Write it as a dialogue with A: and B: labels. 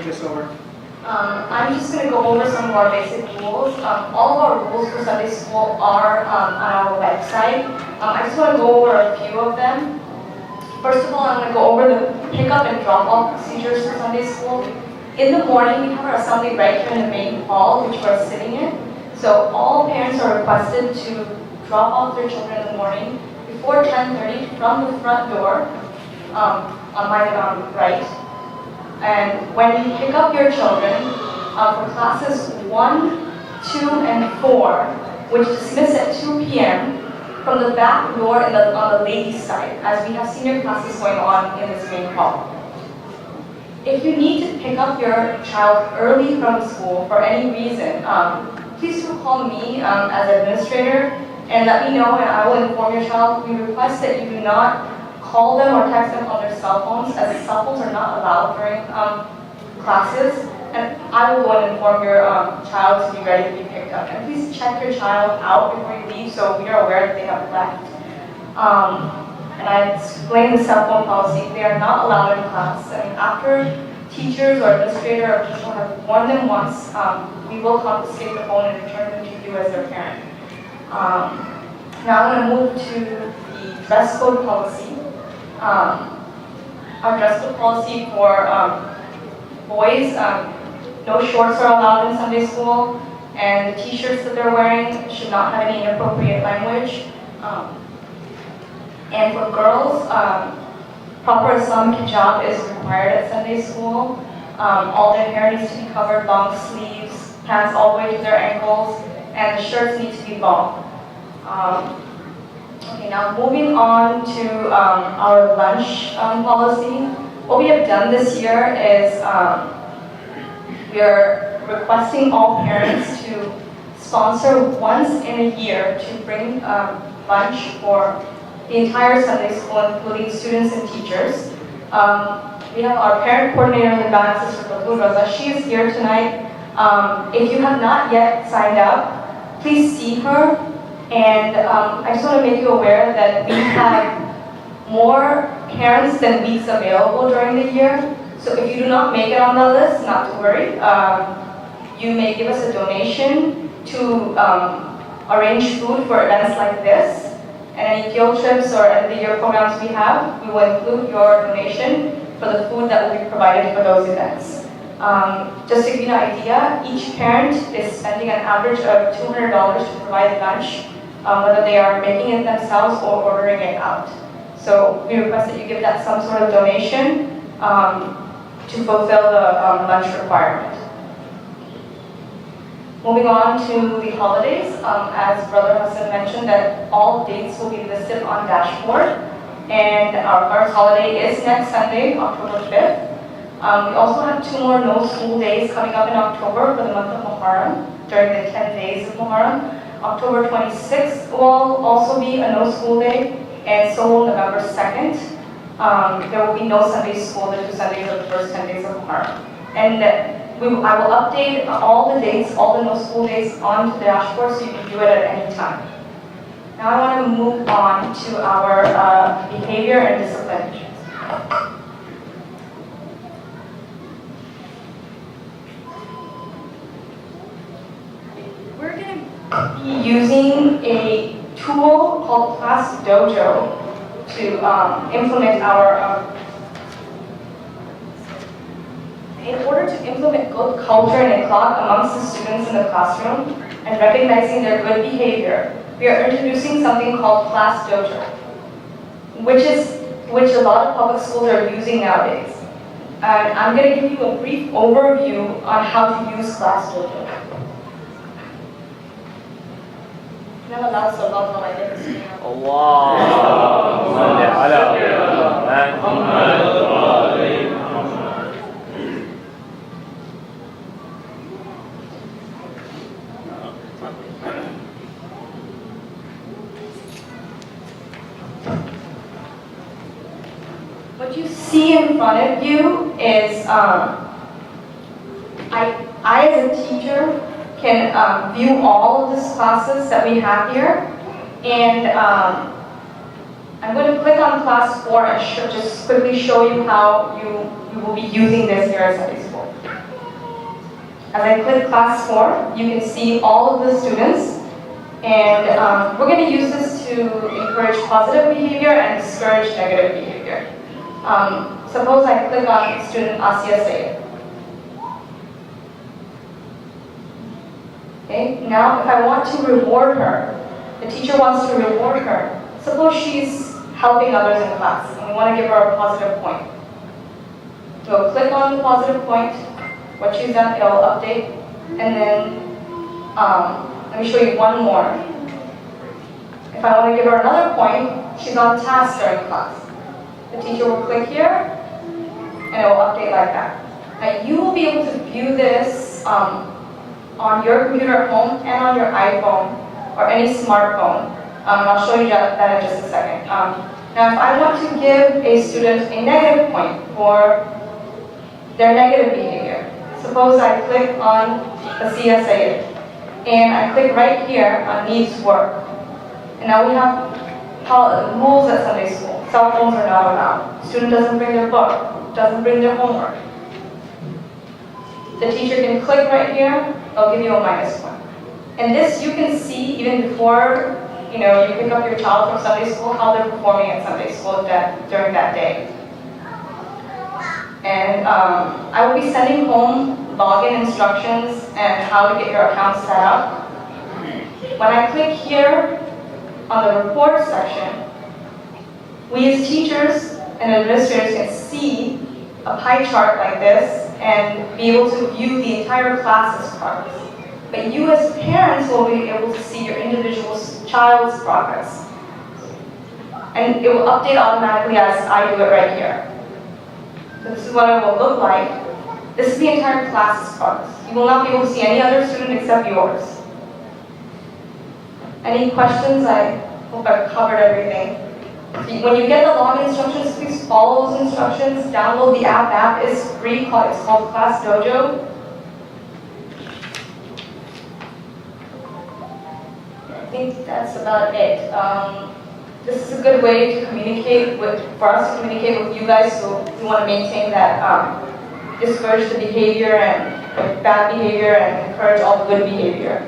A: take us over?
B: I'm just going to go over some of our basic rules. All of our rules for Sunday school are on our website. I just want to go over a few of them. First of all, I'm going to go over the pickup and drop-off procedures for Sunday school. In the morning, we have our assembly right here in the main hall, which we're sitting in. So all parents are requested to drop off their children in the morning before 10:30 from the front door on my right. And when you pick up your children for classes 1, 2, and 4, which dismiss at 2 p.m., from the back door on the ladies' side, as we have senior classes going on in this main hall. If you need to pick up your child early from school for any reason, please do call me as an administrator and let me know, and I will inform your child. We request that you do not call them or text them on their cell phones, as cell phones are not allowed during classes. And I will go and inform your child to be ready to be picked up. And please check your child out before you leave so we are aware that they have left. And I explained the cell phone policy. They are not allowed in class. And after teachers or administrator or people have warned them once, we will confiscate the phone and return them to you as their parent. Now I'm going to move to the dress code policy. Our dress code policy for boys, no shorts are allowed in Sunday school, and the t-shirts that they're wearing should not have any inappropriate language. And for girls, proper Islamic hijab is required at Sunday school. All their hair needs to be covered, long sleeves, pants all the way to their ankles, and the shirts need to be long. Okay, now moving on to our lunch policy. What we have done this year is we are requesting all parents to sponsor once in a year to bring lunch for the entire Sunday school, including students and teachers. We have our parent coordinator in the back, Sister Batul Raza. She is here tonight. If you have not yet signed up, please see her. And I just want to make you aware that we have more parents than weeks available during the year. So if you do not make it on the list, not to worry. You may give us a donation to arrange food for events like this. And any field trips or end of the year programs we have, we will include your donation for the food that will be provided for those events. Just to give you an idea, each parent is spending an average of $200 to provide lunch, whether they are making it themselves or ordering it out. So we request that you give that some sort of donation to fulfill the lunch requirement. Moving on to the holidays, as Brother Hassan mentioned, that all dates will be listed on dashboard, and our first holiday is next Sunday, October 5th. We also have 2 more no school days coming up in October for the month of Muharram, during the 10 days of Muharram. October 26th will also be a no school day, and so will November 2nd. There will be no Sunday school the 2 Sundays of the first 10 days of Muharram. And I will update all the dates, all the no school days onto the dashboard so you can do it at any time. Now I want to move on to our behavior and discipline. We're going to be using a tool called Class Dojo to implement our in order to implement good culture and akhlaq amongst the students in the classroom and recognizing their good behavior, we are introducing something called Class Dojo, which a lot of public schools are using nowadays. And I'm going to give you a brief overview on how to use Class Dojo. What you see in front of you is, I as a teacher can view all of these classes that we have here, and I'm going to click on class 4 and just quickly show you how you will be using this here at Sunday School. As I click class 4, you can see all of the students, and we're going to use this to encourage positive behavior and discourage negative behavior. Suppose I click on student Asya Sayed. Okay, now if I want to reward her, the teacher wants to reward her. Suppose she's helping others in class, and we want to give her a positive point. So click on the positive point, what she's done, it'll update, and then let me show you one more. If I want to give her another point, she's on task during class. The teacher will click here, and it will update like that. Now you will be able to view this on your computer at home and on your iPhone or any smartphone. And I'll show you that in just a second. Now if I want to give a student a negative point for their negative behavior, suppose I click on the CSA and I click right here on needs work. And now we have rules at Sunday school. Cell phones are not allowed. Student doesn't bring their book, doesn't bring their homework. The teacher can click right here, they'll give you a -1. And this you can see even before you pick up your child from Sunday school, how they're performing at Sunday school during that day. And I will be sending home login instructions and how to get your account set up. When I click here on the report section, we as teachers and administrators can see a pie chart like this and be able to view the entire class's progress. But you as parents will be able to see your individual child's progress. And it will update automatically as I do it right here. So this is what it will look like. This is the entire class's progress. You will not be able to see any other student except yours. Any questions? I hope I've covered everything. When you get the login instructions, please follow those instructions. Download the app. The app is free. It's called Class Dojo. I think that's about it. This is a good way to communicate for us to communicate with you guys, so we want to maintain that, discourage the behavior and bad behavior and encourage all the good behavior.